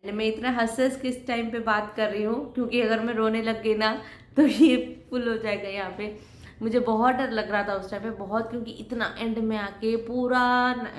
मैं इतना हंस किस टाइम पे बात कर रही हूँ, क्योंकि अगर मैं रोने लग गई ना तो ये फुल हो जाएगा यहाँ पे। मुझे बहुत डर लग रहा था उस टाइम पे, बहुत, क्योंकि इतना एंड में आके पूरा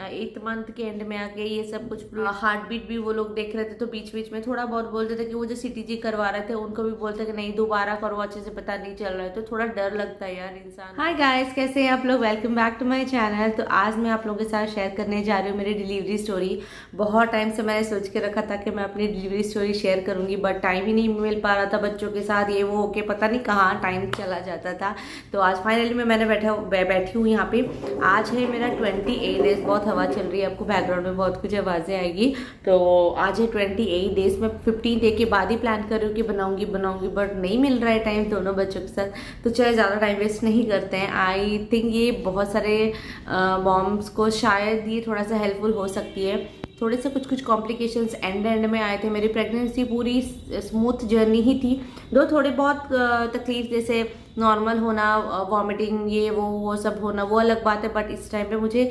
8 मंथ के एंड में आके ये सब कुछ हार्ट बीट भी वो लोग देख रहे थे, तो बीच बीच में थोड़ा बहुत बोलते थे कि वो जो सीटीजी करवा रहे थे उनको भी बोलते कि नहीं दोबारा करो, अच्छे से पता नहीं चल रहा है, तो थोड़ा डर लगता है यार इंसान। हाय गाइस, कैसे हैं आप लोग? Welcome back to my channel. तो आज मैं आप लोगों के साथ शेयर करने जा रही हूँ मेरी डिलीवरी स्टोरी। बहुत टाइम से मैंने सोच के रखा था कि मैं अपनी डिलीवरी स्टोरी शेयर करूंगी, बट टाइम ही नहीं मिल पा रहा था बच्चों के साथ, ये वो होके पता नहीं कहाँ टाइम चला जाता था। तो आज फाइनली मैंने बैठी हूँ यहाँ पे। आज है मेरा 28 डेज। बहुत हवा चल रही है, आपको बैकग्राउंड में बहुत कुछ आवाज़ें आएगी। तो आज है 28 डेज। मैं 15 डे के बाद ही प्लान कर रही हूँ कि बनाऊंगी, बट नहीं मिल रहा है टाइम दोनों बच्चों के साथ। तो चलो ज़्यादा टाइम वेस्ट नहीं करते हैं। आई थिंक ये बहुत सारे मॉम्स को शायद ये थोड़ा सा हेल्पफुल हो सकती है। थोड़े से कुछ एंड में आए थे। मेरी प्रेगनेंसी पूरी स्मूथ जर्नी ही थी, दो थोड़े बहुत तकलीफ जैसे नॉर्मल होना, वॉमिटिंग, ये वो सब होना, वो अलग बात है। बट इस टाइम पे मुझे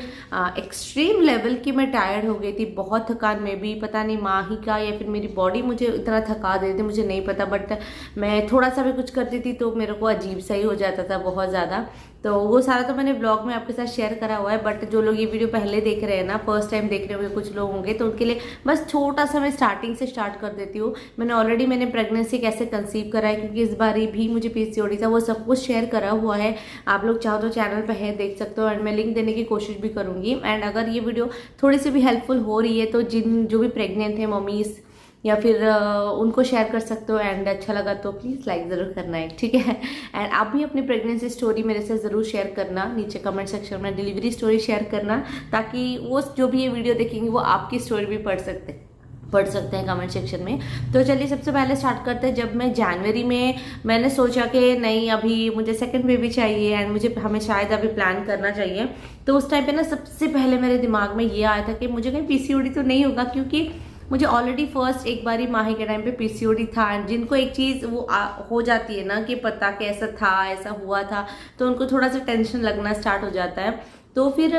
एक्सट्रीम लेवल की मैं टायर्ड हो गई थी, बहुत थकान में भी, पता नहीं माँ ही का या फिर मेरी बॉडी मुझे इतना थका देती थी, मुझे नहीं पता। बट मैं थोड़ा सा भी कुछ करती थी तो मेरे को अजीब सा ही हो जाता था बहुत ज़्यादा। तो वो सारा तो मैंने ब्लॉग में आपके साथ शेयर करा हुआ है। बट जो लोग ये वीडियो पहले देख रहे हैं ना, फर्स्ट टाइम देख रहे होंगे कुछ लोग होंगे, तो उनके लिए बस छोटा सा मैं स्टार्टिंग से स्टार्ट कर देती हूँ। मैंने प्रेगनेंसी कैसे कंसीव करा है, क्योंकि इस बार भी मुझे पीसीओडी था, वो सब कुछ शेयर करा हुआ है। आप लोग चाहो तो चैनल पे है, देख सकते हो, एंड मैं लिंक देने की कोशिश भी करूँगी। एंड अगर ये वीडियो थोड़ी सी भी हेल्पफुल हो रही है तो जो भी प्रेग्नेंट है मम्मीज़ या फिर उनको शेयर कर सकते हो। एंड अच्छा लगा तो प्लीज़ लाइक ज़रूर करना है, ठीक है। एंड आप भी अपनी प्रेगनेंसी स्टोरी मेरे से ज़रूर शेयर करना, नीचे कमेंट सेक्शन में डिलीवरी स्टोरी शेयर करना, ताकि वो जो भी ये वीडियो देखेंगे वो आपकी स्टोरी भी पढ़ सकते हैं कमेंट सेक्शन में। तो चलिए सबसे पहले स्टार्ट करते हैं। जब मैं जनवरी में मैंने सोचा कि नहीं अभी मुझे सेकंड बेबी चाहिए एंड हमें शायद अभी प्लान करना चाहिए, तो उस टाइम पे ना सबसे पहले मेरे दिमाग में ये आया था कि मुझे कहीं पीसीओडी तो नहीं होगा, क्योंकि मुझे ऑलरेडी फर्स्ट एक बारी माही के टाइम पे पीसीओडी था। एंड जिनको एक चीज़ वो हो जाती है ना कि पता कैसा था, ऐसा हुआ था, तो उनको थोड़ा सा टेंशन लगना स्टार्ट हो जाता है। तो फिर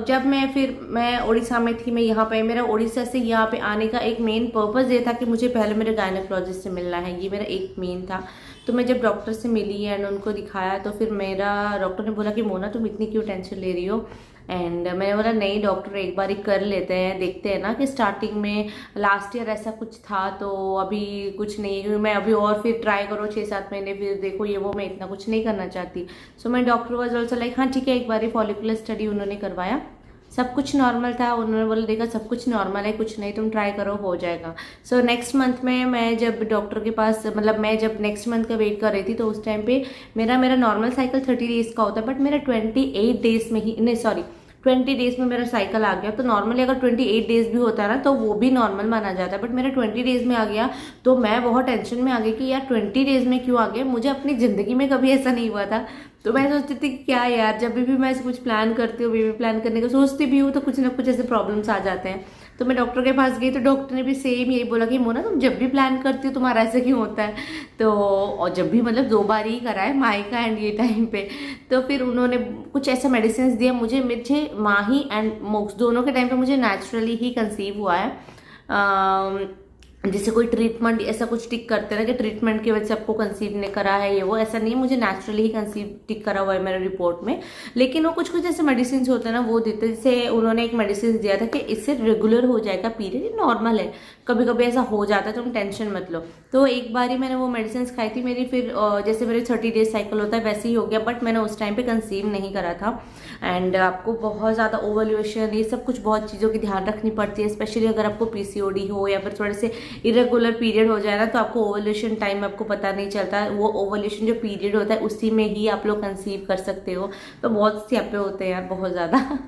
जब मैं उड़ीसा में थी, मैं यहाँ पे, मेरा उड़ीसा से यहाँ पे आने का एक मेन पर्पज़ ये था कि मुझे पहले मेरे गायनेकोलॉजिस्ट से मिलना है, ये मेरा एक मेन था। तो मैं जब डॉक्टर से मिली एंड उनको दिखाया, तो फिर मेरा डॉक्टर ने बोला कि मोना तुम इतनी क्यों टेंशन ले रही हो। एंड मैंने बोला नहीं डॉक्टर, एक बार ही कर लेते हैं, देखते हैं ना, कि स्टार्टिंग में लास्ट ईयर ऐसा कुछ था तो अभी कुछ नहीं है, क्योंकि मैं अभी और फिर ट्राई करो 6-7 महीने फिर देखो ये वो, मैं इतना कुछ नहीं करना चाहती। सो मैं डॉक्टर वाज ऑल्सो लाइक हाँ ठीक है, एक बार ही फॉलिकुलर स्टडी उन्होंने करवाया, सब कुछ नॉर्मल था। उन्होंने बोला देखा सब कुछ नॉर्मल है, कुछ नहीं, तुम ट्राई करो हो जाएगा। सो नेक्स्ट मंथ में मैं जब डॉक्टर के पास, मतलब मैं जब नेक्स्ट मंथ का वेट कर रही थी, तो उस टाइम पे मेरा नॉर्मल साइकिल 30 डेज का होता है, बट मेरा 28 डेज में ही, नहीं सॉरी 20 डेज में मेरा साइकिल आ गया। तो नॉर्मली अगर 28 डेज भी होता है ना तो वो भी नॉर्मल माना जाता है, बट मेरा 20 डेज में आ गया। तो मैं बहुत टेंशन में आ गई कि यार 20 डेज में क्यों आ गया, मुझे अपनी ज़िंदगी में कभी ऐसा नहीं हुआ था। तो मैं सोचती थी कि क्या यार, जब भी मैं ऐसे कुछ प्लान करती हूँ, बेबी प्लान करने का सोचती भी हूँ, तो कुछ ना कुछ ऐसे प्रॉब्लम्स आ जाते हैं। तो मैं डॉक्टर के पास गई तो डॉक्टर ने भी सेम यही बोला कि मोना तुम जब भी प्लान करती हो तुम्हारा ऐसा क्यों होता है। तो और जब भी, मतलब 2 बार ही करा है, माही का एंड ये टाइम पे। तो फिर उन्होंने कुछ ऐसा मेडिसिन दिया मुझे माही एंड मोक्स दोनों के टाइम पे मुझे नेचुरली ही कंसीव हुआ है। जैसे कोई ट्रीटमेंट ऐसा कुछ टिक करते हैं ना कि ट्रीटमेंट की वजह से आपको कंसीव ने करा है, ये वो, ऐसा नहीं है, मुझे नेचुरली ही कंसीव टिक करा हुआ है मेरे रिपोर्ट में। लेकिन वो कुछ ऐसे मेडिसिन होते हैं ना वो देते, जैसे उन्होंने एक मेडिसिन दिया था कि इससे रेगुलर हो जाएगा पीरियड, ये नॉर्मल है, कभी कभी ऐसा हो जाता है, तुम टेंशन मत लो। तो एक बार ही मैंने वो मेडिसिन खाई थी, मेरी फिर जैसे मेरे 30 डेज साइकिल होता है वैसे ही हो गया, बट मैंने उस टाइम पे कंसीव नहीं करा था। एंड आपको बहुत ज़्यादा ओवल्यूशन, ये सब कुछ बहुत चीज़ों की ध्यान रखनी पड़ती है, स्पेशली अगर आपको पीसीओडी हो या फिर थोड़े से इरेगुलर पीरियड हो जाए ना, तो आपको ओवल्यूशन टाइम आपको पता नहीं चलता है। वो ओवल्यूशन जो पीरियड होता है उसी में ही आप लोग कंसीव कर सकते हो। तो बहुत स्यापे होते हैं यार, बहुत ज़्यादा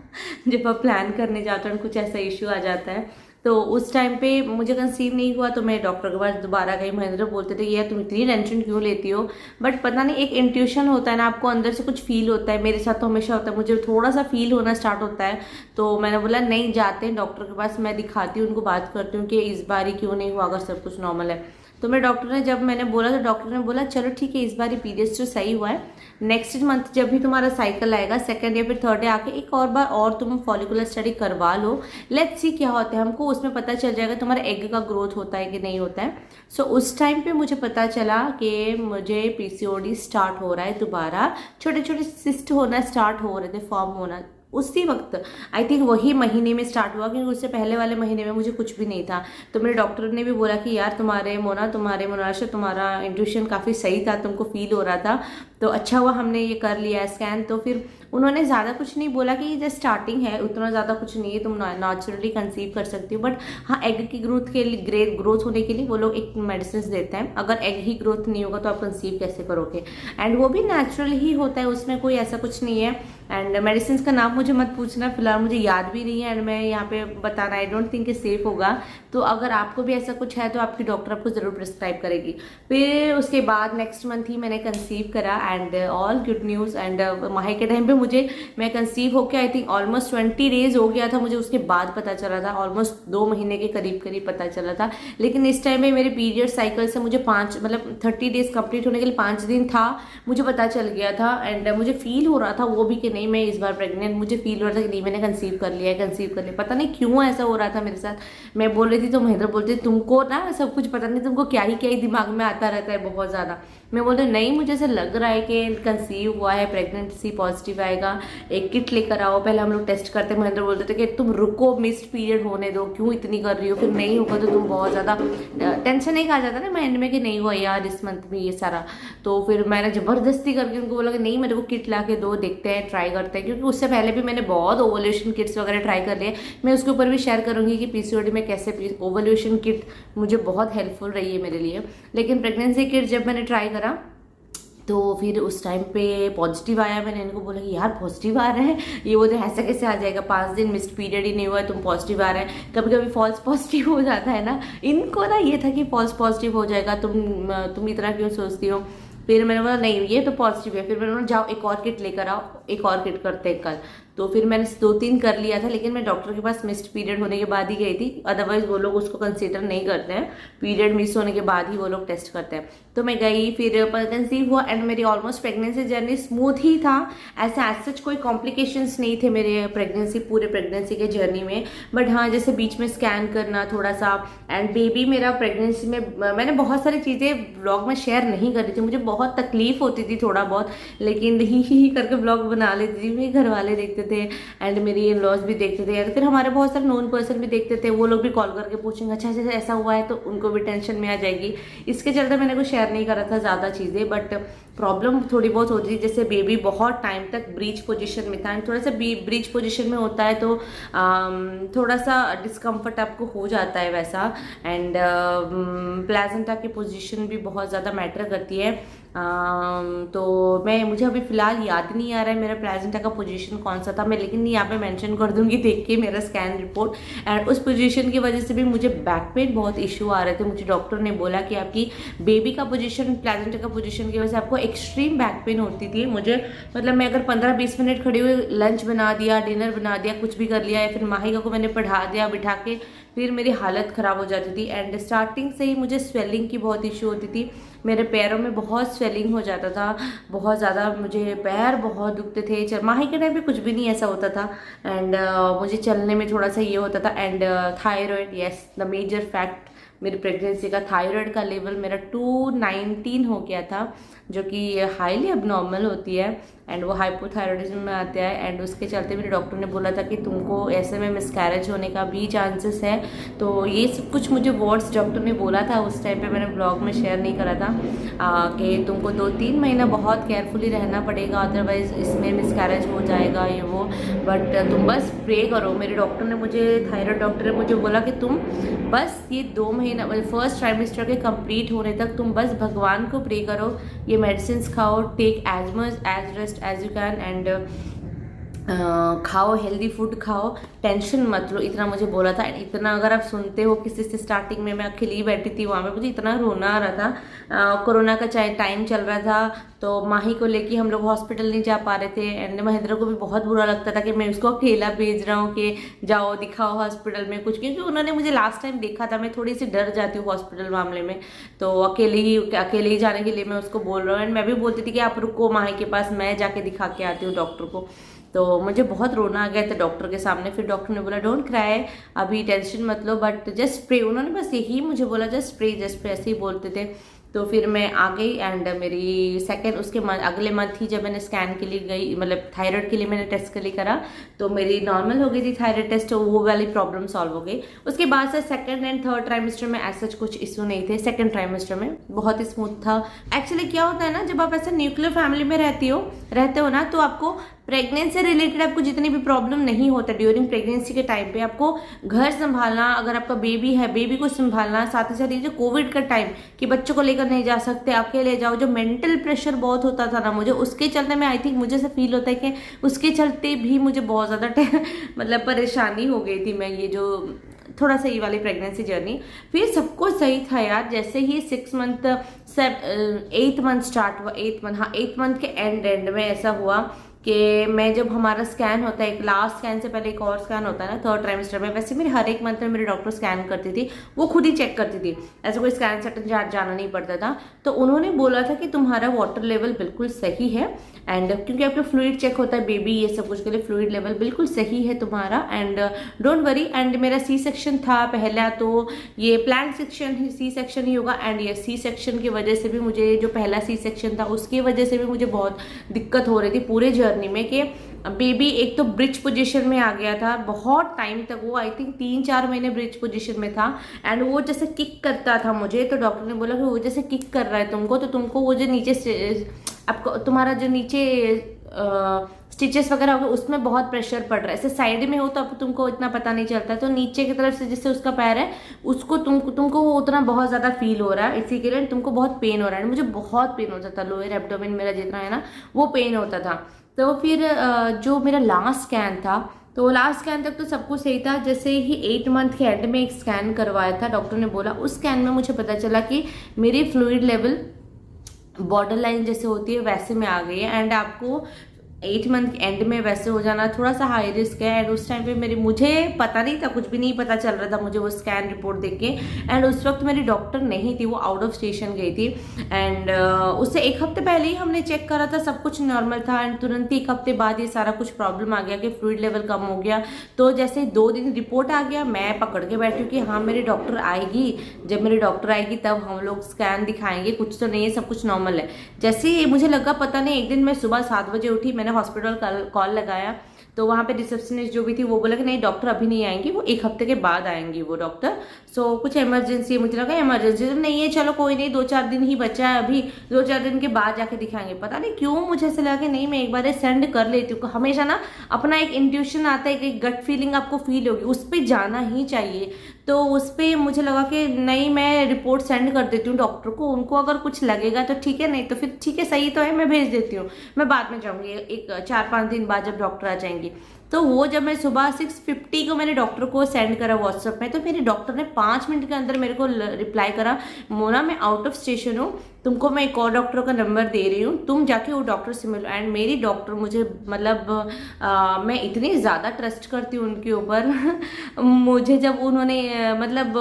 जब आप प्लान करने जाते हो कुछ ऐसा इश्यू आ जाता है। तो उस टाइम पे मुझे कंसीव नहीं हुआ, तो मैं डॉक्टर के पास दोबारा गई। महेंद्र बोलते थे यार तुम इतनी टेंशन क्यों लेती हो, बट पता नहीं एक इंट्यूशन होता है ना, आपको अंदर से कुछ फील होता है। मेरे साथ तो हमेशा होता है, मुझे थोड़ा सा फील होना स्टार्ट होता है। तो मैंने बोला नहीं, जाते हैं डॉक्टर के पास, मैं दिखाती हूँ, उनको बात करती हूँ कि इस बार ही क्यों नहीं हुआ अगर सब कुछ नॉर्मल है। तो मैं डॉक्टर ने जब मैंने बोला तो डॉक्टर ने बोला चलो ठीक है, इस बार पीरियड्स जो सही हुआ है, नेक्स्ट मंथ जब भी तुम्हारा साइकिल आएगा 2nd या फिर 3rd डे आके एक और बार और तुम फॉलिकुलर स्टडी करवा लो, लेट्स सी क्या होता है। हमको उसमें पता चल जाएगा तुम्हारा एग का ग्रोथ होता है कि नहीं होता है। सो उस टाइम पे मुझे पता चला कि मुझे पीसीओडी स्टार्ट हो रहा है दोबारा, छोटे छोटे सिस्ट होना स्टार्ट हो रहे थे, फॉर्म होना उसी वक्त। आई थिंक वही महीने में स्टार्ट हुआ, क्योंकि उससे पहले वाले महीने में मुझे कुछ भी नहीं था। तो मेरे डॉक्टर ने भी बोला कि यार तुम्हारे मोनाशा तुम्हारा इंट्यूशन काफ़ी सही था, तुमको फील हो रहा था, तो अच्छा हुआ हमने ये कर लिया स्कैन। तो फिर उन्होंने ज़्यादा कुछ नहीं बोला कि ये जस्ट स्टार्टिंग है, उतना ज़्यादा कुछ नहीं है, तुम नेचुरली कंसीव कर सकती हो। बट हाँ, एग की ग्रोथ के लिए, ग्रोथ होने के लिए वो लोग एक मेडिसिन देते हैं। अगर एग ही ग्रोथ नहीं होगा तो आप कंसीव कैसे करोगे, एंड वो भी नेचुरल ही होता है, उसमें कोई ऐसा कुछ नहीं है। एंड मेडिसिन का नाम मुझे मत पूछना, फिलहाल मुझे याद भी नहीं है, एंड मैं यहाँ पे बताना आई डोंट थिंक सेफ होगा। तो अगर आपको भी ऐसा कुछ है तो आपकी डॉक्टर आपको ज़रूर प्रिस्क्राइब करेगी। फिर उसके बाद नेक्स्ट मंथ ही मैंने कंसीव करा, and all good news. And Mahi के टाइम पे मैं कंसीव होकर आई थिंक ऑलमोस्ट 20 डेज हो गया था, मुझे उसके बाद पता चला था, ऑलमोस्ट 2 महीने के करीब करीब पता चला था। लेकिन इस टाइम में मेरे पीरियड साइकिल से मुझे 30 डेज कंप्लीट होने के लिए 5 दिन था, मुझे पता चल गया था। एंड मुझे फील हो रहा था वो भी कि नहीं मैं इस बार प्रेग्नेंट, मुझे फील हो रहा था कि नहीं मैंने कंसीव कर लिया। पता नहीं क्यों ऐसा हो रहा था मेरे साथ। मैं बोल रही थी तो महेंद्र बोलते तुमको ना सब कुछ पता नहीं, तुमको क्या ही दिमाग में आता रहता है बहुत ज़्यादा। मैं बोलते नहीं, मुझे ऐसा लग रहा है कि कंसीव हुआ है, प्रेगनेंसी पॉजिटिव आएगा, एक किट लेकर आओ, पहले हम लोग टेस्ट करते। महेंद्र बोलते थे कि तुम रुको, मिस्ड पीरियड होने दो, क्यों इतनी कर रही हो, फिर नहीं होगा तो तुम बहुत ज़्यादा टेंशन नहीं खा जाता ना माइंड में कि नहीं हुआ यार इस मंथ में ये सारा। तो फिर मैंने ज़बरदस्ती करके उनको बोला कि नहीं मेरे को किट ला के दो, देखते हैं, ट्राई करते हैं। क्योंकि उससे पहले भी मैंने बहुत ओवल्यूशन किट्स वगैरह ट्राई कर लिए, मैं उसके ऊपर भी शेयर करूँगी कि पीसीओडी में कैसे ओवल्यूशन किट मुझे बहुत हेल्पफुल रही है मेरे लिए। लेकिन प्रेगनेंसी किट जब मैंने ट्राई करा तो फिर उस टाइम पे पॉजिटिव आया। मैंने इनको बोला कि यार पॉजिटिव आ रहा है, ये बोलते ऐसा कैसे आ जाएगा, 5 दिन मिस्ड पीरियड ही नहीं हुआ है, तुम पॉजिटिव आ रहा है। कभी कभी फॉल्स पॉजिटिव हो जाता है ना, इनको ना ये था कि फॉल्स पॉजिटिव हो जाएगा, तुम इतना क्यों सोचती हो। फिर मैंने बोला नहीं ये तो पॉजिटिव है। फिर मैंने बोला जाओ एक और किट लेकर आओ, एक और किट करते हैं कल। तो फिर मैंने 2-3 कर लिया था, लेकिन मैं डॉक्टर के पास मिस्ड पीरियड होने के बाद ही गई थी, अदरवाइज वो लोग उसको कंसीडर नहीं करते हैं, पीरियड मिस होने के बाद ही वो लोग टेस्ट करते हैं। तो मैं गई, फिर कंसीव हुआ, एंड मेरी ऑलमोस्ट प्रेगनेंसी जर्नी स्मूथ ही था, ऐसा एज सच कोई कॉम्प्लिकेशंस नहीं थे मेरे पूरे प्रेगनेंसी के जर्नी में। बट हाँ, जैसे बीच में स्कैन करना थोड़ा सा, एंड बेबी मेरा प्रेगनेंसी में, मैंने बहुत सारी चीज़ें ब्लॉग में शेयर नहीं करी थी, मुझे बहुत तकलीफ होती थी थोड़ा बहुत, लेकिन ही करके ब्लॉग बना लेती थी। मेरे घर वाले देखते थे एंड मेरी इन लॉज भी देखते थे, फिर हमारे बहुत सारे नोन पर्सन भी देखते थे, वो लोग भी कॉल करके पूछेंगे अच्छा अच्छा ऐसा हुआ है, तो उनको भी टेंशन में आ जाएगी। इसके चलते मैंने कुछ शेयर नहीं करा था ज़्यादा चीज़ें। बट प्रॉब्लम थोड़ी बहुत होती थी, जैसे बेबी बहुत टाइम तक ब्रीच पोजीशन में था, एंड थोड़ा सा ब्रीच पोजीशन में होता है तो थोड़ा सा डिस्कम्फर्ट आपको हो जाता है वैसा। एंड प्लेजेंटा की पोजीशन भी बहुत ज़्यादा मैटर करती है। तो मुझे अभी फ़िलहाल याद नहीं आ रहा है मेरा प्लेजेंटा का पोजीशन कौन सा था, मैं लेकिन यहाँ पे मेंशन कर दूंगी देख के मेरा स्कैन रिपोर्ट। एंड उस पोजीशन की वजह से भी मुझे बैक पेन बहुत इशू आ रहे थे। मुझे डॉक्टर ने बोला कि आपकी बेबी का पोजीशन, प्लेजेंटा का पोजीशन की वजह से आपको एक्सट्रीम बैक पेन होती थी। मुझे मतलब मैं अगर 15-20 मिनट खड़ी हुई, लंच बना दिया, डिनर बना दिया, कुछ भी कर लिया, या फिर माहिका को मैंने पढ़ा दिया बिठा के, फिर मेरी हालत ख़राब हो जाती थी। एंड स्टार्टिंग से ही मुझे स्वेलिंग की बहुत इशू होती थी, मेरे पैरों में बहुत स्वेलिंग हो जाता था, बहुत ज़्यादा मुझे पैर बहुत दुखते थे। माही के टाइम पे कुछ भी नहीं ऐसा होता था। एंड मुझे चलने में थोड़ा सा ये होता था। And thyroid, yes the major fact मेरी प्रेगनेंसी का, थायराइड का लेवल मेरा 219 हो गया था, जो कि हाईली अबनॉर्मल होती है, एंड वो हाइपोथायरॉइडिज्म में आता है। एंड उसके चलते मेरे डॉक्टर ने बोला था कि तुमको ऐसे में मिसकैरेज होने का भी चांसेस है। तो ये सब कुछ मुझे वर्ड्स डॉक्टर ने बोला था उस टाइम पे, मैंने ब्लॉग में शेयर नहीं करा था कि तुमको 2-3 महीना बहुत केयरफुली रहना पड़ेगा, अदरवाइज इसमें मिसकैरेज हो जाएगा ये वो। बट तुम बस प्रे करो। मेरे डॉक्टर ने मुझे, थायराइड डॉक्टर ने मुझे बोला कि तुम बस ये 2 महीना, फर्स्ट ट्राइमेस्टर के कंप्लीट होने तक तुम बस भगवान को प्रे करो, ये मेडिसिन खाओ, take as much as rest as you can, and खाओ, हेल्दी फूड खाओ, टेंशन मत लो, इतना मुझे बोला था। इतना अगर आप सुनते हो किसी से, स्टार्टिंग में मैं अकेली बैठी थी वहाँ पे, मुझे इतना रोना आ रहा था। कोरोना का टाइम चल रहा था, तो माही को लेके हम लोग हॉस्पिटल नहीं जा पा रहे थे। एंड महेंद्र को भी बहुत बुरा लगता था कि मैं उसको अकेला भेज रहा हूँ कि जाओ दिखाओ हॉस्पिटल में कुछ, क्योंकि उन्होंने मुझे लास्ट टाइम देखा था, मैं थोड़ी सी डर जाती हूँ हॉस्पिटल मामले में, तो अकेले ही जाने के लिए मैं उसको बोल रहा हूँ। एंड मैं भी बोलती थी कि आप रुको माही के पास, मैं जाके दिखा के आती हूँ डॉक्टर को। तो मुझे बहुत रोना आ गया था डॉक्टर के सामने। फिर डॉक्टर ने बोला डोंट क्राई, अभी टेंशन मत लो, बट जस्ट प्रे। उन्होंने बस यही मुझे बोला जस्ट प्रे, ऐसे ही बोलते थे। तो फिर मैं आ गई एंड मेरी उसके अगले मंथ ही जब मैंने स्कैन के लिए गई, मतलब थायराइड के लिए मैंने टेस्ट के लिए करा, तो मेरी नॉर्मल हो गई थी थायराइड टेस्ट, तो वो वाली प्रॉब्लम सॉल्व हो गई। उसके बाद से सेकंड एंड थर्ड ट्राइमेस्टर में ऐसा कुछ इशू नहीं थे। सेकंड ट्राइमेस्टर में बहुत ही स्मूथ था। एक्चुअली क्या होता है ना, जब आप ऐसे न्यूक्लियर फैमिली में रहते हो ना, तो आपको प्रेगनेंसी से रिलेटेड आपको जितनी भी प्रॉब्लम नहीं होता ड्यूरिंग प्रेगनेंसी के टाइम पे, आपको घर संभालना, अगर आपका बेबी है बेबी को संभालना, साथ ही साथ ये जो कोविड का टाइम कि बच्चों को लेकर नहीं जा सकते, अकेले जाओ, जो मेंटल प्रेशर बहुत होता था ना मुझे, उसके चलते मैं आई थिंक मुझे ऐसा फील होता है कि उसके चलते भी मुझे बहुत ज़्यादा मतलब परेशानी हो गई थी। मैं ये जो थोड़ा सा ये वाली प्रेगनेंसी जर्नी, फिर सब कुछ सही था यार। जैसे ही 8 मंथ स्टार्ट हुआ, 8 मंथ के एंड में ऐसा हुआ कि मैं जब हमारा स्कैन होता है, एक लास्ट स्कैन से पहले एक और स्कैन होता है ना थर्ड ट्राइमेस्टर में, वैसे मेरे हर एक मंथ में मेरे डॉक्टर स्कैन करती थी, वो खुद ही चेक करती थी, ऐसा कोई स्कैन सेंटर जाना नहीं पड़ता था। तो उन्होंने बोला था कि तुम्हारा वाटर लेवल बिल्कुल सही है, एंड क्योंकि आपका फ्लूइड चेक होता है बेबी ये सब कुछ के लिए, फ्लूइड लेवल बिल्कुल सही है तुम्हारा, एंड डोंट वरी। एंड मेरा सी सेक्शन था पहला, तो ये प्लान सी सेक्शन ही होगा, एंड ये सी सेक्शन की वजह से भी मुझे, जो पहला सी सेक्शन था उसकी वजह से भी मुझे बहुत दिक्कत हो रही थी पूरे जर्नी में, कि बेबी एक तो ब्रिज पोजीशन में आ गया था बहुत टाइम तक, वो आई थिंक 3-4 महीने ब्रिज पोजीशन में था, एंड वो जैसे किक करता था मुझे। तो डॉक्टर ने बोला कि वो जैसे किक कर रहा है तुमको, तो तुमको वो जो नीचे आपको तुम्हारा जो नीचे स्टिचेस वगैरह हो गए उसमें बहुत प्रेशर पड़ रहा है। ऐसे साइड में हो तो तुमको इतना पता नहीं चलता, तो नीचे की तरफ से जिससे उसका पैर है उसको तुमको वो उतना बहुत ज़्यादा फील हो रहा है, इसी के लिए तुमको बहुत पेन हो रहा है। मुझे बहुत पेन होता था, लोअर एब्डोमेन मेरा जितना है ना वो पेन होता था। तो फिर जो मेरा लास्ट स्कैन था, तो लास्ट स्कैन तक तो सब कुछ सही था। जैसे ही 8 मंथ के एंड में एक स्कैन करवाया था, डॉक्टर ने बोला, उस स्कैन में मुझे पता चला कि मेरी फ्लूइड लेवल बॉर्डर लाइन जैसे होती है वैसे में आ गई है, एंड आपको 8 मंथ एंड में वैसे हो जाना थोड़ा सा हाई रिस्क है। एंड उस टाइम पे मुझे पता नहीं था, कुछ भी नहीं पता चल रहा था मुझे वो स्कैन रिपोर्ट देख के। एंड उस वक्त मेरी डॉक्टर नहीं थी, वो आउट ऑफ स्टेशन गई थी, एंड उससे 1 हफ्ते पहले ही हमने चेक करा था, सब कुछ नॉर्मल था, एंड तुरंत ही 1 हफ्ते बाद ये सारा कुछ प्रॉब्लम आ गया कि फ्लूइड लेवल कम हो गया। तो जैसे 2 दिन रिपोर्ट आ गया, मैं पकड़ के बैठी हूँ कि हाँ मेरी डॉक्टर आएगी, जब मेरी डॉक्टर आएगी तब हम लोग स्कैन दिखाएंगे, कुछ तो नहीं है, सब कुछ नॉर्मल है। जैसे ही मुझे लगा, पता नहीं, एक दिन मैं सुबह 7 बजे उठी, मैंने हॉस्पिटल कॉल लगाया, तो वहाँ पे रिसेप्शनिस्ट जो भी थी वो बोला कि नहीं डॉक्टर अभी नहीं आएंगी, वो 1 हफ्ते के बाद आएंगी वो डॉक्टर। सो कुछ इमरजेंसी है, मुझे लगा इमरजेंसी तो नहीं है, चलो कोई नहीं, 2-4 दिन ही बचा है अभी, 2-4 दिन के बाद जाके दिखाएंगे। पता नहीं क्यों मुझे ऐसा लगा कि नहीं मैं एक बार सेंड कर लेती हूँ। हमेशा ना अपना एक इंट्यूशन आता है, एक गट फीलिंग आपको फील होगी, उस पर जाना ही चाहिए। तो उस पर मुझे लगा कि नहीं मैं रिपोर्ट सेंड कर देती हूँ डॉक्टर को, उनको अगर कुछ लगेगा तो ठीक है, नहीं तो फिर ठीक है, सही तो है, मैं भेज देती हूँ, मैं बाद में जाऊँगी एक 4-5 दिन बाद जब डॉक्टर आ जाएंगी। तो वो जब मैं सुबह 6:50 को मैंने डॉक्टर को सेंड करा व्हाट्सएप में, तो मेरे डॉक्टर ने 5 मिनट के अंदर मेरे को रिप्लाई करा, मोना मैं आउट ऑफ स्टेशन हूँ, तुमको मैं एक और डॉक्टर का नंबर दे रही हूँ, तुम जाके वो डॉक्टर से मिलो। एंड मेरी डॉक्टर मुझे मतलब मैं इतनी ज़्यादा ट्रस्ट करती हूँ उनके ऊपर मुझे जब उन्होंने मतलब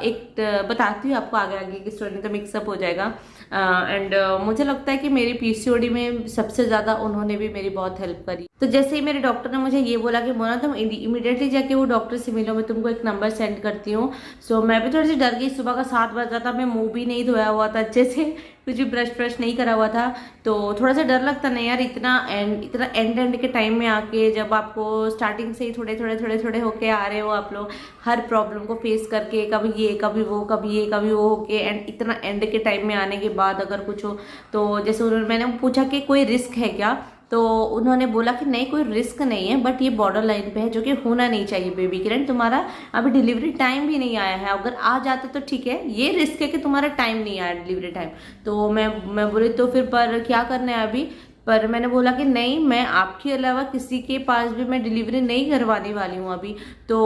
एक बताती हूँ आपको आगे की स्टोरी, तो मिक्सअप हो जाएगा। एंड मुझे लगता है कि मेरी पीसीओडी में सबसे ज़्यादा उन्होंने भी मेरी बहुत हेल्प करी। तो जैसे ही मेरे डॉक्टर ने मुझे ये बोला कि मोना तुम इमीडिएटली जाके वो डॉक्टर से मिलो, मैं तुमको एक नंबर सेंड करती हूँ। सो मैं भी थोड़ी सी डर गई, सुबह का 7 बजा था, मैं मुंह भी नहीं धोया हुआ था अच्छे से, कुछ भी ब्रश नहीं करा हुआ था, तो थोड़ा सा डर लगता नहीं यार, इतना एंड के टाइम में आके, जब आपको स्टार्टिंग से ही थोड़े होके आ रहे हो आप लोग, हर प्रॉब्लम को फेस करके, कभी ये कभी वो, कभी ये कभी वो होके, एंड इतना एंड के टाइम में आने के बाद अगर कुछ हो, तो जैसे उन्होंने, मैंने पूछा कि कोई रिस्क है क्या, तो उन्होंने बोला कि नहीं कोई रिस्क नहीं है, बट ये बॉर्डर लाइन पे है, जो कि होना नहीं चाहिए बेबी के लिए, तुम्हारा अभी डिलीवरी टाइम भी नहीं आया है, अगर आ जाता तो ठीक है, ये रिस्क है कि तुम्हारा टाइम नहीं आया डिलीवरी टाइम। तो मैं बोली तो फिर पर क्या करना है अभी, पर मैंने बोला कि नहीं मैं आपके अलावा किसी के पास भी मैं डिलीवरी नहीं करवाने वाली हूँ अभी। तो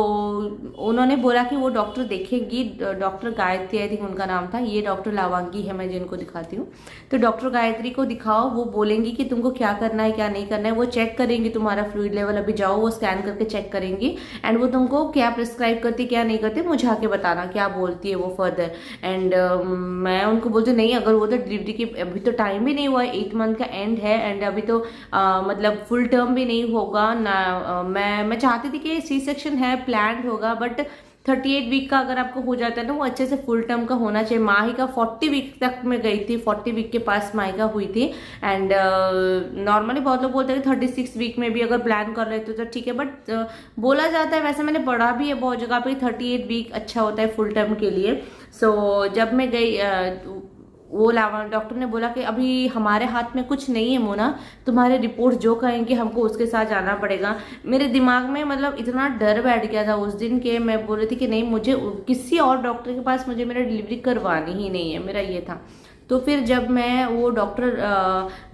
उन्होंने बोला कि वो डॉक्टर देखेंगी, डॉक्टर गायत्री आई थिंक उनका नाम था, ये डॉक्टर लावांगी है मैं जिनको दिखाती हूँ, तो डॉक्टर गायत्री को दिखाओ, वो बोलेंगी कि तुमको क्या करना है क्या नहीं करना है, वो चेक करेंगी तुम्हारा फ्लूइड लेवल, अभी जाओ वो स्कैन करके चेक करेंगी, एंड वो तुमको क्या प्रिस्क्राइब करती क्या नहीं करती मुझे आके बताना क्या बोलती है वो फर्दर। एंड मैं उनको बोलती नहीं, अगर वो तो डिलीवरी की अभी तो टाइम भी नहीं हुआ है, 8 मंथ का एंड है, एंड अभी तो मतलब फुल टर्म भी नहीं होगा ना। मैं चाहती थी कि सी सेक्शन है, प्लान्ड होगा, बट 38 वीक का अगर आपको हो जाता है ना, वो अच्छे से फुल टर्म का होना चाहिए। माहिका 40 वीक तक मैं गई थी, 40 वीक के पास माहिका हुई थी। एंड नॉर्मली बहुत लोग बोलते हैं कि 36 वीक में भी अगर प्लान कर लेते तो ठीक है, बट बोला जाता है, वैसे मैंने पढ़ा भी है बहुत जगह पे 38 वीक अच्छा होता है फुल टर्म के लिए। सो जब मैं गई वो डॉक्टर ने बोला कि अभी हमारे हाथ में कुछ नहीं है मोना, तुम्हारे रिपोर्ट जो कहेंगे हमको उसके साथ जाना पड़ेगा। मेरे दिमाग में मतलब इतना डर बैठ गया था उस दिन के मैं बोल रही थी कि नहीं, मुझे किसी और डॉक्टर के पास मुझे मेरा डिलीवरी करवानी ही नहीं है, मेरा ये था। तो फिर जब मैं वो डॉक्टर